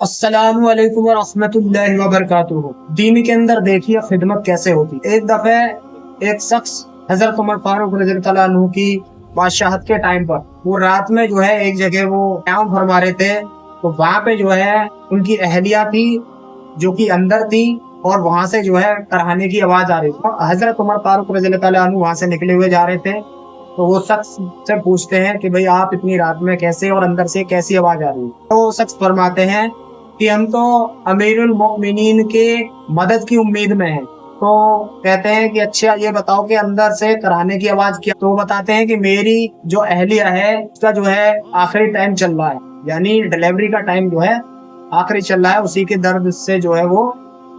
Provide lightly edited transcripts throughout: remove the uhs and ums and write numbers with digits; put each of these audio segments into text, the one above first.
अस्सलामु अलैकुम व रहमतुल्लाहि व बरकातुहू। दीन के अंदर देखिए खिदमत कैसे होती। एक दफे एक शख्स हजरत उमर फारूक रज़ियल्लाहु अन्हु की बादशाहत के टाइम पर वो रात में जो है एक जगह वो क़याम फरमा रहे थे, तो वहां पे जो है उनकी अहलिया थी जो कि अंदर थी और वहां से जो है कराहने की आवाज आ रही थी। हजरत उमर फारूक रज़ियल्लाहु अन्हु वहां से निकले हुए जा रहे थे, तो वो शख्स से पूछते हैं कि भाई आप इतनी रात में कैसे और अंदर से कैसी आवाज आ रही है। तो वो शख्स फरमाते हैं कि हम तो अमीरुल मोमिनीन के मदद की उम्मीद में हैं। तो कहते हैं कि अच्छा ये बताओ कि अंदर से कराने की आवाज क्या। तो बताते हैं कि मेरी जो अहलिया है उसका जो है आखिरी टाइम चल रहा है, यानी डिलीवरी का टाइम जो है आखिरी चल रहा है, उसी के दर्द से जो है वो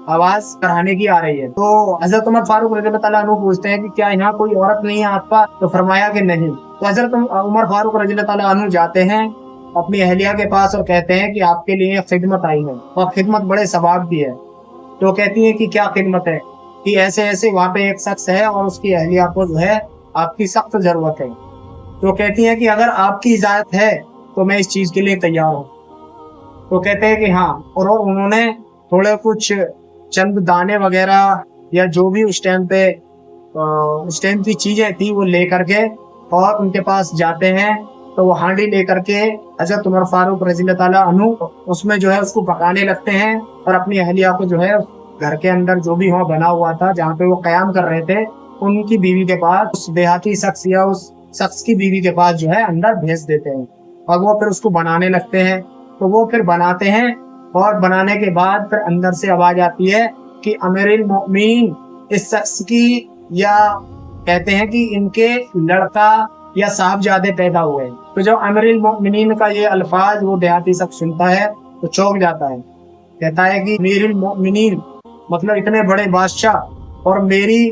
आवाज कराने की आ रही है। तो हजरत उमर फारूक रज़ियल्लाहु अन्हु पूछते हैं कि क्या यहाँ कोई औरत नहीं है आपका? तो फरमाया कि नहीं। तो हजरत उमर फारूक रज़ियल्लाहु अन्हु जाते हैं अपनी अहलिया के पास और कहते हैं कि आपके लिए खिदमत आई है और खिदमत बड़े सवाब भी है। तो कहती है कि क्या खिदमत है? कि ऐसे ऐसे वहाँ पे एक शख्स है और उसकी अहलिया को जो है आपकी सख्त जरूरत है। तो कहती है कि अगर आपकी इजाजत है तो मैं इस चीज के लिए तैयार हूँ। तो कहते हैं कि हाँ, और उन्होंने थोड़े कुछ चंद दाने वगैरह या जो भी उस टाइम की चीजें थी वो ले करके और उनके पास जाते हैं। तो वो हांडी लेकर के हजरत उमर फारूक रज़ियल्लाहु अन्हु उसमें जो है उसको पकाने लगते हैं और अपनी अहलिया को जो है घर के अंदर जो भी वहाँ बना हुआ था जहाँ पे वो क़याम कर रहे थे उनकी बीवी के पास, उस देहाती शख्स या उस शख्स की बीवी के पास जो है अंदर भेज देते हैं और वो फिर उसको बनाने लगते हैं। तो वो फिर बनाते हैं और बनाने के बाद फिर अंदर से आवाज आती है कि अमीरुल मोमिनीन इस शख्स की, या कहते हैं कि इनके लड़का या साहबजादे पैदा हुए। तो जब अमीरुल मोमिनीन का ये अल्फाज वो देहाती शख्स सुनता है तो चौंक जाता है, कहता है कि अमीरुल मोमिनीन मतलब इतने बड़े बादशाह और मेरी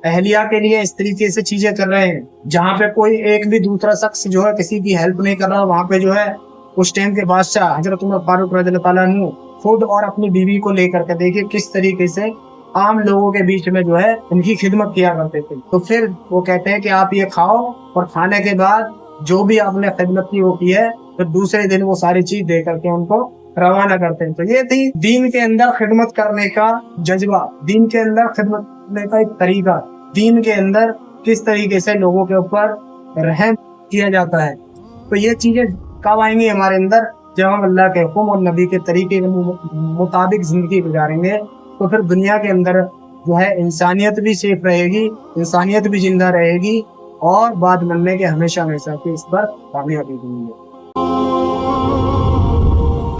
अहलिया के लिए इस तरीके से चीजें कर रहे हैं जहाँ पे कोई एक भी दूसरा शख्स जो है किसी की हेल्प नहीं कर रहा। वहां पे जो है उस टाइम के बादशाह हजरत उमर फारूक रज़ियल्लाहु अन्हु खुद और अपनी बीवी को लेकर के देखिए किस तरीके से आम लोगों के बीच में जो है उनकी खिदमत किया करते थे। तो फिर वो कहते हैं कि आप ये खाओ और खाने के बाद जो भी आपने खिदमत की होती है तो दूसरे दिन वो सारी चीज दे करके उनको रवाना करते हैं। तो ये थी दीन के अंदर खिदमत करने का जज्बा, दीन के अंदर खिदमत करने का एक तरीका, दीन के अंदर किस तरीके से लोगों के ऊपर रहम किया जाता है। तो ये चीजें कब आएंगी हमारे अंदर? जब हम अल्लाह के हुक्म और नबी के तरीके के मुताबिक जिंदगी गुजारेंगे तो फिर दुनिया के अंदर जो है इंसानियत भी सेफ रहेगी, इंसानियत भी जिंदा रहेगी और बात बनने के हमेशा हमेशा की इस पर कामयाबी मिलेगी।